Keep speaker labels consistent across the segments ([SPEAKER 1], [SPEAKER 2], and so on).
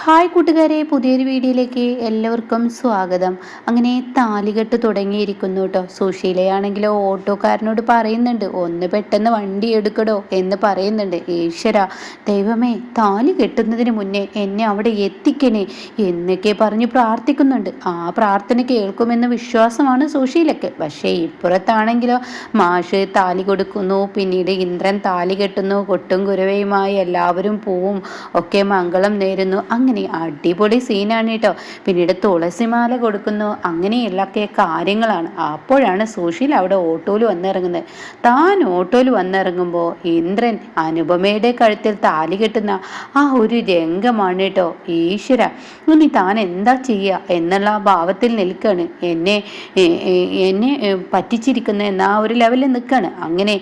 [SPEAKER 1] Hi കൂട്ടുകാരെ, പുതിയൊരു വീഡിയോയിലേക്ക് എല്ലാവർക്കും സ്വാഗതം. അങ്ങനെ താലികെട്ട് തുടങ്ങിയിരിക്കുന്നു കേട്ടോ. സുശീലയാണെങ്കിലോ ഓട്ടോക്കാരനോട് പറയുന്നുണ്ട്, ഒന്ന് പെട്ടെന്ന് വണ്ടി എടുക്കടോ എന്ന് പറയുന്നുണ്ട്. ഈശ്വര ദൈവമേ, താലി കെട്ടുന്നതിന് മുന്നേ എന്നെ അവിടെ എത്തിക്കണേ എന്നൊക്കെ പറഞ്ഞ് പ്രാർത്ഥിക്കുന്നുണ്ട്. ആ പ്രാർത്ഥന കേൾക്കുമെന്ന വിശ്വാസമാണ് സുശീലക്ക്. പക്ഷേ ഇപ്പുറത്താണെങ്കിലോ മാഷ് താലി കൊടുക്കുന്നു, പിന്നീട് ഇന്ദ്രൻ താലി കെട്ടുന്നു, കൊട്ടും കുരവയുമായി എല്ലാവരും പൂവും ഒക്കെ മംഗളം നേരുന്നു. അങ്ങനെ അടിപൊളി സീനാണ് കേട്ടോ. പിന്നീട് തുളസിമാല കൊടുക്കുന്നു. അങ്ങനെയുള്ളൊക്കെ കാര്യങ്ങളാണ്. അപ്പോഴാണ് സുശീൽ അവിടെ ഓട്ടോയിൽ വന്നിറങ്ങുന്നത്. താൻ ഓട്ടോയിൽ വന്നിറങ്ങുമ്പോൾ ഇന്ദ്രൻ അനുപമയുടെ കഴുത്തിൽ താലി കെട്ടുന്ന ആ ഒരു രംഗമാണ് കേട്ടോ. ഈശ്വര, ഇനി താൻ എന്താ ചെയ്യുക എന്നുള്ള ഭാവത്തിൽ നിൽക്കുകയാണ്. എന്നെ പറ്റിച്ചിരിക്കുന്ന എന്ന ആ ഒരു ലെവലിൽ നിൽക്കുകയാണ്. അങ്ങനെ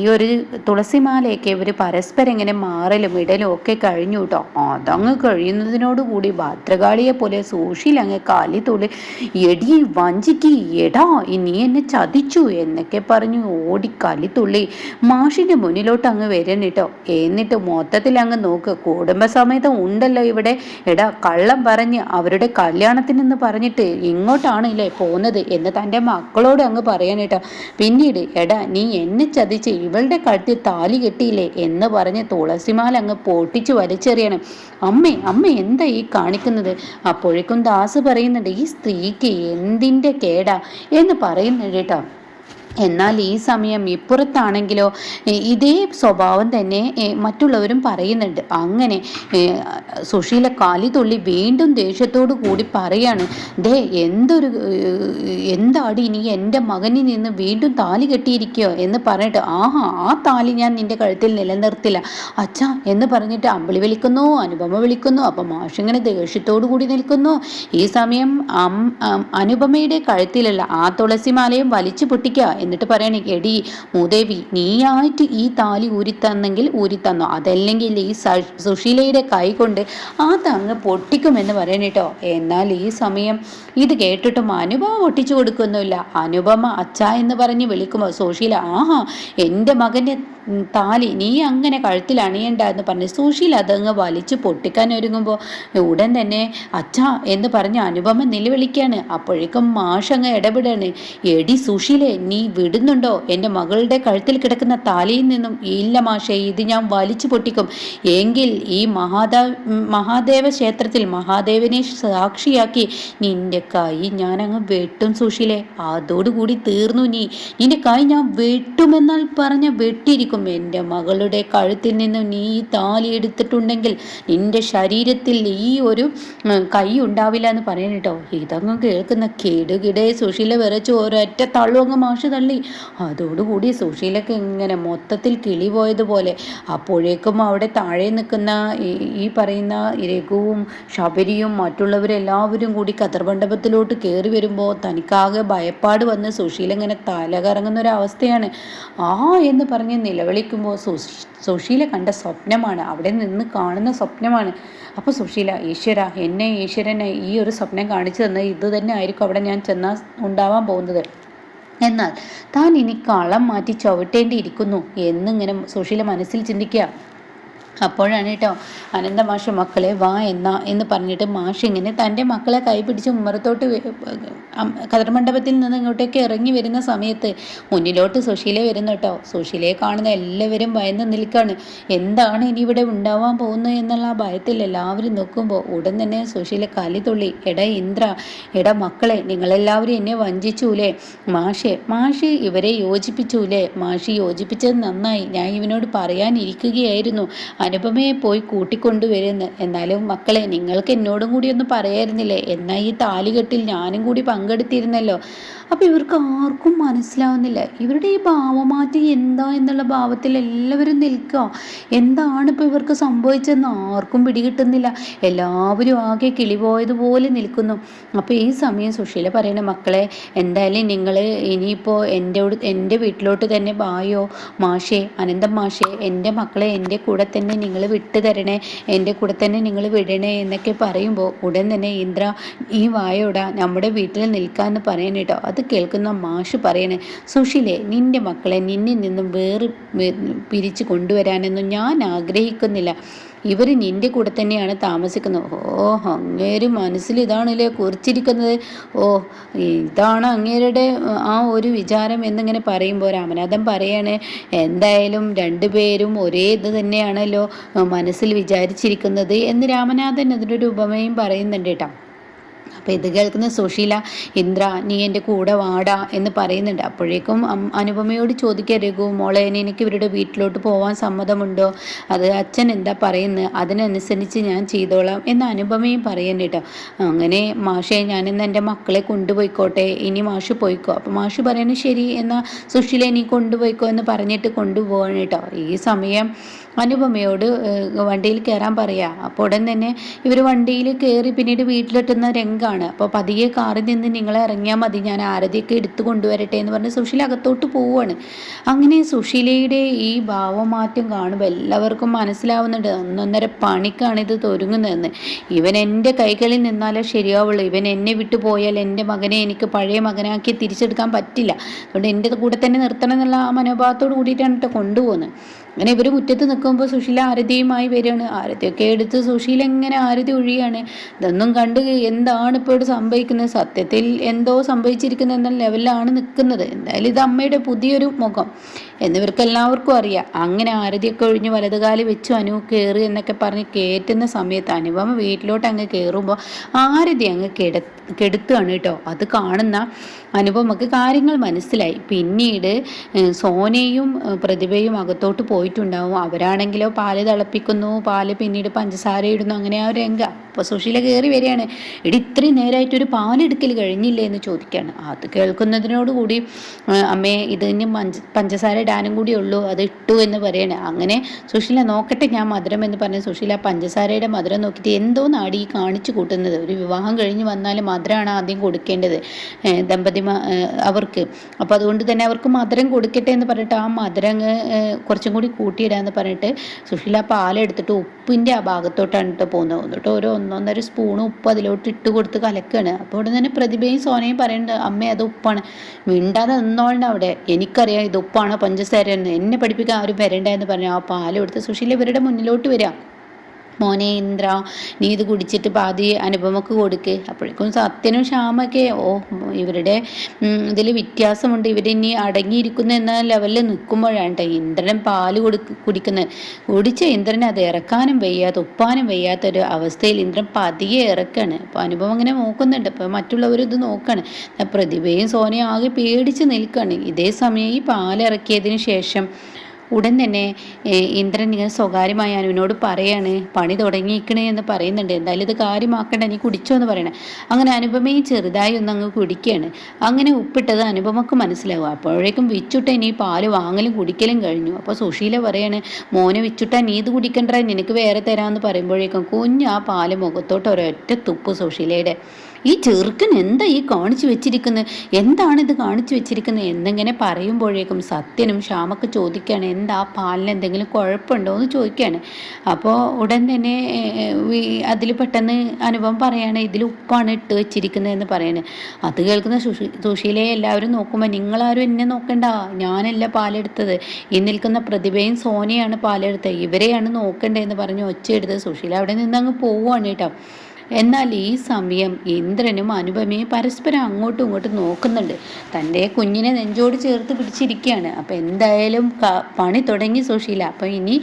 [SPEAKER 1] ഈ ഒരു തുളസിമാലയൊക്കെ ഇവർ പരസ്പരം ഇങ്ങനെ മാറലും ഇടലും ഒക്കെ കഴിഞ്ഞു കേട്ടോ. അതങ്ങ് കഴിയുന്നതിനോടുകൂടി ഭദ്രകാളിയെ പോലെ സുശീൽ അങ്ങ് കാലി തൊളി, എടി വഞ്ചിക്ക്, എടാ നീ എന്നെ ചതിച്ചു എന്നൊക്കെ പറഞ്ഞു ഓടി കലിത്തുള്ളി മാഷിന്റെ മുന്നിലോട്ട് അങ്ങ് വരണിട്ടോ. എന്നിട്ട് മൊത്തത്തിൽ അങ്ങ് നോക്ക്, കുടുംബസമേതം ഉണ്ടല്ലോ ഇവിടെ, എടാ കള്ളം പറഞ്ഞ് അവരുടെ കല്യാണത്തിനെന്ന് പറഞ്ഞിട്ട് ഇങ്ങോട്ടാണല്ലേ പോകുന്നത് എന്ന് തൻ്റെ മക്കളോട് അങ്ങ് പറയാനേട്ടോ. പിന്നീട് എടാ നീ എന്നെ ചതിച്ച് ഇവളുടെ കഴുത്തിൽ താലി കെട്ടിയില്ലേ എന്ന് പറഞ്ഞ് തുളസിമാല അങ്ങ് പൊട്ടിച്ച് വലിച്ചെറിയണം. അമ്മ എന്താ ഈ കാണിക്കുന്നത്? അപ്പോഴേക്കും ദാസ് പറയുന്നുണ്ട്, ഈ സ്ത്രീക്ക് എന്തിൻ്റെ കേടാ എന്ന് പറയുന്നുണ്ട് കേട്ടോ. എന്നാൽ ഈ സമയം ഇപ്പുറത്താണെങ്കിലോ ഇതേ സ്വഭാവം തന്നെ മറ്റുള്ളവരും പറയുന്നുണ്ട്. അങ്ങനെ സുശീല കാലി തുള്ളി വീണ്ടും ദേഷ്യത്തോടു കൂടി പറയാണ്, ദേ എന്താടി നീ എൻ്റെ മകനിൽ നിന്ന് വീണ്ടും താലി കെട്ടിയിരിക്കുകയോ എന്ന് പറഞ്ഞിട്ട്, ആഹാ ആ താലി ഞാൻ നിന്റെ കഴുത്തിൽ നിലനിർത്തില്ല അച്ഛാ എന്ന് പറഞ്ഞിട്ട് അമ്പിളി വിളിക്കുന്നു, അനുപമ വിളിക്കുന്നു. അപ്പം മാഷിങ്ങനെ ദേഷ്യത്തോടു കൂടി നിൽക്കുന്നു. ഈ സമയം അനുപമയുടെ കഴുത്തിലുള്ള ആ തുളസിമാലയും വലിച്ചു പൊട്ടിക്കുക. എന്നിട്ട് പറയണേ, എടി മൂദേവി, നീയായിട്ട് ഈ താലി ഊരിത്തന്നെങ്കിൽ ഊരിത്തന്നോ, അതല്ലെങ്കിൽ ഈ സുശീലയുടെ കൈ കൊണ്ട് ആ തങ്ങ് പൊട്ടിക്കുമെന്ന് പറയണേട്ടോ. എന്നാൽ ഈ സമയം ഇത് കേട്ടിട്ടും അനുപമ പൊട്ടിച്ചു കൊടുക്കൊന്നുമില്ല. അനുപമ അച്ഛ എന്ന് പറഞ്ഞ് വിളിക്കുമ്പോൾ സുശീല, ആഹാ എൻ്റെ മകൻ്റെ താലി നീ അങ്ങനെ കഴുത്തിൽ അണിയണ്ട എന്ന് പറഞ്ഞ് സുശീല അതങ്ങ് വലിച്ചു പൊട്ടിക്കാൻ ഒരുങ്ങുമ്പോൾ ഉടൻ തന്നെ അച്ഛ എന്ന് പറഞ്ഞ് അനുപമ നിലവിളിക്കുകയാണ്. അപ്പോഴേക്കും മാഷങ്ങ് ഇടപെടാണ്, എടി സുശീലെ, നീ വിടുന്നുണ്ടോ എൻ്റെ മകളുടെ കഴുത്തിൽ കിടക്കുന്ന താലിയിൽ നിന്നും? ഇല്ല മാഷേ, ഇത് ഞാൻ വലിച്ചു പൊട്ടിക്കും. എങ്കിൽ ഈ മഹാദേവ ക്ഷേത്രത്തിൽ മഹാദേവനെ സാക്ഷിയാക്കി നിന്റെ കൈ ഞാൻ അങ്ങ് വെട്ടും സുശീലെ. അതോടുകൂടി തീർന്നു. നിന്റെ കൈ ഞാൻ വെട്ടുമെന്നാൽ പറഞ്ഞ വെട്ടിയിരിക്കും. എൻ്റെ മകളുടെ കഴുത്തിൽ നിന്നും നീ ഈ താലി എടുത്തിട്ടുണ്ടെങ്കിൽ നിന്റെ ശരീരത്തിൽ ഈ ഒരു കൈ ഉണ്ടാവില്ല എന്ന് പറയുന്നു കേട്ടോ. ഇതങ്ങ് കേൾക്കുന്ന കിടുകിടെ സുശീല വിറച്ച് ഒരൊറ്റ തള്ളുവങ്ങ് മാഷ് തള്ളി. അതോടുകൂടി സുശീലക്ക് ഇങ്ങനെ മൊത്തത്തിൽ കിളി പോയതുപോലെ. അപ്പോഴേക്കും അവിടെ താഴെ നിൽക്കുന്ന ഈ പറയുന്ന രഘുവും ശബരിയും മറ്റുള്ളവരെല്ലാവരും കൂടി കതിർമണ്ഡപത്തിലോട്ട് കയറി വരുമ്പോൾ തനിക്കാകെ ഭയപ്പാട് വന്ന് സുശീല ഇങ്ങനെ തല കറങ്ങുന്ന ഒരവസ്ഥയാണ്. ആ എന്ന് പറഞ്ഞ് നിലവിളിക്കുമ്പോൾ സുശീല കണ്ട സ്വപ്നമാണ്, അവിടെ നിന്ന് കാണുന്ന സ്വപ്നമാണ്. അപ്പോൾ സുശീല, ഈശ്വരനെ ഈ ഒരു സ്വപ്നം കാണിച്ചു തന്നത് ഇത് തന്നെ ആയിരിക്കും അവിടെ ഞാൻ ചെന്നാൽ ഉണ്ടാവാൻ പോകുന്നത്. എന്നാൽ താൻ ഇനി കളം മാറ്റി ചവിട്ടേണ്ടിയിരിക്കുന്നു എന്നിങ്ങനെ സുശീല മനസ്സിൽ ചിന്തിക്കുക. അപ്പോഴാണ് കേട്ടോ അനന്ത മാഷ് മക്കളെ വാ എന്ന് പറഞ്ഞിട്ട് മാഷ് ഇങ്ങനെ തൻ്റെ മക്കളെ കൈ പിടിച്ച് ഉമ്മറത്തോട്ട് കതിർമണ്ഡപത്തിൽ നിന്ന് ഇങ്ങോട്ടേക്ക് ഇറങ്ങി വരുന്ന സമയത്ത് മുന്നിലോട്ട് സുശീല വരുന്നു കേട്ടോ. സുശീലയെ കാണുന്ന എല്ലാവരും ഭയന്ന് നിൽക്കുകയാണ്. എന്താണ് ഇനി ഇവിടെ ഉണ്ടാവാൻ പോകുന്നത് എന്നുള്ള ആ ഭയത്തിൽ എല്ലാവരും നോക്കുമ്പോൾ ഉടൻ തന്നെ സുശീല കലിതുള്ളി, എടാ ഇന്ദ്ര, എടാ മക്കളെ, നിങ്ങളെല്ലാവരും എന്നെ വഞ്ചിച്ചൂലേ? മാഷ് ഇവരെ യോജിപ്പിച്ചൂലേ? മാഷ് യോജിപ്പിച്ചത് നന്നായി. ഞാൻ ഇവനോട് പറയാനിരിക്കുകയായിരുന്നു അനുപമയെ പോയി കൂട്ടിക്കൊണ്ടുവരുന്നു. എന്നാലും മക്കളെ, നിങ്ങൾക്ക് എന്നോടും കൂടി ഒന്ന് പറയായിരുന്നില്ലേ? എന്നാൽ ഈ താലികെട്ടിൽ ഞാനും കൂടി പങ്കെടുത്തിരുന്നല്ലോ. അപ്പോൾ ഇവർക്ക് ആർക്കും മനസ്സിലാവുന്നില്ല. ഇവരുടെ ഈ ഭാവമാറ്റം എന്താ എന്നുള്ള ഭാവത്തിൽ എല്ലാവരും നിൽക്കുക. എന്താണ് ഇപ്പോൾ ഇവർക്ക് സംഭവിച്ചതെന്ന് ആർക്കും പിടികിട്ടുന്നില്ല. എല്ലാവരും ആകെ കിളിപോയതുപോലെ നിൽക്കുന്നു. അപ്പോൾ ഈ സമയം സുശീല പറയണ, മക്കളെ, എന്തായാലും നിങ്ങൾ ഇനിയിപ്പോൾ എൻ്റെ വീട്ടിലോട്ട് തന്നെ വായോ മാഷേ, അനന്തം മാഷേ, എൻ്റെ മക്കളെ എൻ്റെ കൂടെ തന്നെ നിങ്ങൾ വിട്ടു തരണേ, എൻ്റെ കൂടെ തന്നെ നിങ്ങൾ വിടണേ എന്നൊക്കെ പറയുമ്പോൾ ഉടൻ തന്നെ ഇന്ദ്ര, ഈ വായോടാ നമ്മുടെ വീട്ടിൽ നിൽക്കാമെന്ന് പറയണ കേട്ടോ. അത് കേൾക്കുന്ന മാഷ് പറയണേ, സുശീലേ, നിൻ്റെ മക്കളെ നിന്നിൽ നിന്നും പിരിച്ചു കൊണ്ടുവരാനൊന്നും ഞാൻ ആഗ്രഹിക്കുന്നില്ല. ഇവർ നിൻ്റെ കൂടെ തന്നെയാണ് താമസിക്കുന്നത്. ഓ, അങ്ങേര് മനസ്സിൽ ഇതാണല്ലേ കുറിച്ചിരിക്കുന്നത്. ഓ, ഇതാണ് അങ്ങേരുടെ ആ ഒരു വിചാരം എന്നിങ്ങനെ പറയുമ്പോൾ രാമനാഥൻ പറയാണ്, എന്തായാലും രണ്ടുപേരും ഒരേ ഇത് തന്നെയാണല്ലോ മനസ്സിൽ വിചാരിച്ചിരിക്കുന്നത് എന്ന് രാമനാഥൻ അതിനൊരു ഉപമയും പറയുന്നുണ്ട് കേട്ടോ. അപ്പോൾ ഇത് കേൾക്കുന്ന സുശീല, ഇന്ദ്ര നീ എൻ്റെ കൂടെ വാടാ എന്ന് പറയുന്നുണ്ട്. അപ്പോഴേക്കും അനുപമയോട് ചോദിക്കുക, രഘു മോളെ എനിക്ക് ഇവരുടെ വീട്ടിലോട്ട് പോകാൻ സമ്മതമുണ്ടോ? അത് അച്ഛൻ എന്താ പറയുന്നത്, അതിനനുസരിച്ച് ഞാൻ ചെയ്തോളാം എന്ന് അനുപമയും പറയുന്നുണ്ട് കേട്ടോ. അങ്ങനെ മാഷെ ഞാനിന്ന് എൻ്റെ മക്കളെ കൊണ്ടുപോയിക്കോട്ടെ, ഇനി മാഷ് പോയിക്കോ. അപ്പോൾ മാഷ് പറയണു ശരി എന്നാൽ സുശീല നീ കൊണ്ടുപോയിക്കോ എന്ന് പറഞ്ഞിട്ട് കൊണ്ടുപോകണം കേട്ടോ. ഈ സമയം അനുപമയോട് വണ്ടിയിൽ കയറാൻ പറയാ. അപ്പോൾ ഉടൻ തന്നെ ഇവർ വണ്ടിയിൽ കയറി പിന്നീട് വീട്ടിലെത്തുന്ന രംഗാണ്. അപ്പോൾ പതിയെ കാറിൽ നിന്ന് നിങ്ങൾ ഇറങ്ങിയാൽ മതി, ഞാൻ ആരതിയൊക്കെ എടുത്തു കൊണ്ടുവരട്ടെ എന്ന് പറഞ്ഞ് സുശീല അകത്തോട്ട് പോവുകയാണ്. അങ്ങനെ സുശീലയുടെ ഈ ഭാവമാറ്റം കാണുമ്പോൾ എല്ലാവർക്കും മനസ്സിലാവുന്നുണ്ട് ഒന്നൊന്നര പണിക്കാണ് ഇത് ഒരുങ്ങുന്നതെന്ന്. ഇവൻ എൻ്റെ കൈകളിൽ നിന്നാലേ ശരിയാവുള്ളൂ. ഇവൻ എന്നെ വിട്ടു പോയാൽ എൻ്റെ മകനെ എനിക്ക് പഴയ മകനാക്കി തിരിച്ചെടുക്കാൻ പറ്റില്ല. അതുകൊണ്ട് എൻ്റെ കൂടെ തന്നെ നിർത്തണം എന്നുള്ള ആ മനോഭാവത്തോട് കൂടിയിട്ടാണ് കേട്ടോ കൊണ്ടുപോകുന്നത്. അങ്ങനെ ഇവർ മുറ്റത്ത് നിൽക്കുമ്പോൾ സുശീല ആരതിയുമായി വരികയാണ്. ആരതിയൊക്കെ എടുത്ത് സുശീല എങ്ങനെ ആരതി ഒഴിയാണ്. ഇതൊന്നും കണ്ട് എന്താണ് ഇപ്പോൾ ഇവിടെ സംഭവിക്കുന്നത്, സത്യത്തിൽ എന്തോ സംഭവിച്ചിരിക്കുന്നത് എന്ന ലെവലിലാണ് നിൽക്കുന്നത്. എന്തായാലും ഇത് അമ്മയുടെ പുതിയൊരു മുഖം എന്നിവർക്ക് എല്ലാവർക്കും അറിയാം. അങ്ങനെ ആരതിയൊക്കെ ഒഴിഞ്ഞ് വലതുകാലി വെച്ചു അനു കയറി എന്നൊക്കെ പറഞ്ഞ് കയറ്റുന്ന സമയത്ത് അനുപമ വീട്ടിലോട്ട് അങ്ങ് കയറുമ്പോൾ ആരതി അങ്ങ് കെടുത്തുകയാണ് കേട്ടോ. അത് കാണുന്ന അനുപമക്ക് കാര്യങ്ങൾ മനസ്സിലായി. പിന്നീട് സോനയും പ്രതിഭയും അകത്തോട്ട് പോയിട്ടുണ്ടാവും. അവരാണെങ്കിലോ പാല് തിളപ്പിക്കുന്നു, പാല് പിന്നീട് പഞ്ചസാര ഇടുന്നു, അങ്ങനെ ആ ഒരു രംഗ. അപ്പോൾ സുശീല കയറി വരികയാണ്. ഇടി ഇത്രയും നേരമായിട്ടൊരു പാലെടുക്കൽ കഴിഞ്ഞില്ലേ എന്ന് ചോദിക്കുകയാണ്. അത് കേൾക്കുന്നതിനോടുകൂടി അമ്മേ ഇതിന് പഞ്ചസാര ഇടാനും കൂടി ഉള്ളൂ, അത് ഇട്ടു എന്ന് പറയണേ. അങ്ങനെ സുശീല നോക്കട്ടെ ഞാൻ മധുരം എന്ന് പറഞ്ഞ് സുശീല പഞ്ചസാരയുടെ മധുരം നോക്കിയിട്ട് എന്തോ നാടി കാണിച്ചു കൂട്ടുന്നത്. ഒരു വിവാഹം കഴിഞ്ഞ് വന്നാൽ മധുരമാണ് ആദ്യം കൊടുക്കേണ്ടത് അവർക്ക്. അപ്പോൾ അതുകൊണ്ട് തന്നെ അവർക്ക് മധുരം കൊടുക്കട്ടെ എന്ന് പറഞ്ഞിട്ട് ആ മധുരം കുറച്ചും കൂടി കൂട്ടിയിടാന്ന് പറഞ്ഞിട്ട് സുശീല പാലെടുത്തിട്ട് ഉപ്പിൻ്റെ ആ ഭാഗത്തോട്ടാണ് ഇട്ട് പോകുന്നത്. എന്നിട്ട് ഒരു 1.5 സ്പൂൺ ഉപ്പ് അതിലോട്ട് ഇട്ട് കൊടുത്ത് കലക്കുകയാണ്. അപ്പോൾ ഉടനെ തന്നെ പ്രതിഭയും സോനയും പറയുന്നുണ്ട്, അമ്മേ അത് ഉപ്പാണ്. മിണ്ടാതെ നിന്നോളണം അവിടെ, എനിക്കറിയാം ഇത് ഉപ്പാണോ പഞ്ചസാരയെന്ന്, എന്നെ പഠിപ്പിക്കാൻ ആരും വരണ്ടെന്ന് പറഞ്ഞു ആ പാലെടുത്ത് സുശീല ഇവരുടെ മുന്നിലോട്ട് വരിക. മോനെ ഇന്ദ്ര നീ ഇത് കുടിച്ചിട്ട് പാതി അനുപമക്ക് കൊടുക്ക്. അപ്പോഴേക്കും സത്യനും ശ്യാമൊക്കെ ഇവരുടെ ഇതിൽ വ്യത്യാസമുണ്ട്, ഇവരിനി അടങ്ങിയിരിക്കുന്നു എന്ന ലെവലിൽ നിൽക്കുമ്പോഴാണ് ഇന്ദ്രൻ പാല് കുടിക്കുന്നത്. കുടിച്ച ഇന്ദ്രനെ അത് ഇറക്കാനും വയ്യാത്ത ഉപ്പാനും വയ്യാത്തൊരു അവസ്ഥയിൽ ഇന്ദ്രൻ പതിയെ ഇറക്കാണ്. അപ്പോൾ അനുപമം ഇങ്ങനെ നോക്കുന്നുണ്ട്. അപ്പോൾ മറ്റുള്ളവരും ഇത് നോക്കാണ്. പ്രതിഭയും സോനയും ആകെ പേടിച്ച് നിൽക്കുകയാണ്. ഇതേ സമയം ഈ പാലിറക്കിയതിന് ശേഷം ഉടൻ തന്നെ ഇന്ദ്രൻ ഇങ്ങനെ സ്വകാര്യമായി അനുവിനോട് പറയാണ്, പണി തുടങ്ങിയിരിക്കണേ എന്ന് പറയുന്നുണ്ട്. എന്തായാലും ഇത് കാര്യമാക്കണ്ട, നീ കുടിച്ചോ എന്ന് പറയണേ. അങ്ങനെ അനുപമയും ചെറുതായി ഒന്ന് അങ്ങ് കുടിക്കുകയാണ്. അങ്ങനെ ഉപ്പിട്ടത് അനുപമക്ക് മനസ്സിലാവും. അപ്പോഴേക്കും വിച്ചുട്ട ഇനി പാല് വാങ്ങലും കുടിക്കലും കഴിഞ്ഞു. അപ്പോൾ സുശീല പറയാണ്, മോനെ വിച്ചുട്ട നീ ഇത് കുടിക്കണ്ട, നിനക്ക് വേറെ തരാമെന്ന് പറയുമ്പോഴേക്കും കുഞ്ഞ് ആ പാല് മുഖത്തോട്ട് ഒരൊറ്റ തുപ്പ് സുശീലയുടെ. ഈ ചെറുക്കൻ എന്താ ഈ കാണിച്ചു വെച്ചിരിക്കുന്നത്, എന്താണിത് കാണിച്ചു വെച്ചിരിക്കുന്നത് എന്നിങ്ങനെ പറയുമ്പോഴേക്കും സത്യനും ശ്യാമക്ക് ചോദിക്കുകയാണ്, എന്താ പാലിന് എന്തെങ്കിലും കുഴപ്പമുണ്ടോ എന്ന് ചോദിക്കുകയാണ്. അപ്പോൾ ഉടൻ തന്നെ അതിൽ പെട്ടെന്ന് അനുഭവം പറയാണ്, ഇതിൽ ഉപ്പാണ് ഇട്ട് വെച്ചിരിക്കുന്നതെന്ന് പറയാണ്. അത് കേൾക്കുന്ന സുശീലയെ എല്ലാവരും നോക്കുമ്പോൾ, നിങ്ങളാരും എന്നെ നോക്കണ്ട, ഞാനല്ല പാലെടുത്തത്, ഈ നിൽക്കുന്ന പ്രതിഭയും സോനയാണ് പാലെടുത്തത്, ഇവരെയാണ് നോക്കേണ്ടതെന്ന് പറഞ്ഞ് ഒച്ചയെടുത്ത് സുശീല അവിടെ നിന്ന് അങ്ങ് പോവുകയാണ് കേട്ടോ. എന്നാൽ ഈ സമയം ഇന്ദ്രനും അനുപമയും പരസ്പരം അങ്ങോട്ടും ഇങ്ങോട്ടും നോക്കുന്നുണ്ട്. തൻ്റെ കുഞ്ഞിനെ നെഞ്ചോട് ചേർത്ത് പിടിച്ചിരിക്കുകയാണ്. അപ്പം എന്തായാലും പണി തുടങ്ങി സുശീല. അപ്പം ഇനി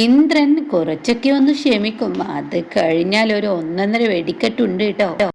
[SPEAKER 1] ഇന്ദ്രൻ കുറച്ചൊക്കെ ഒന്ന് ക്ഷമിക്കും, അത് കഴിഞ്ഞാൽ ഒരു 1.5 വെടിക്കെട്ടുണ്ട് കേട്ടോ.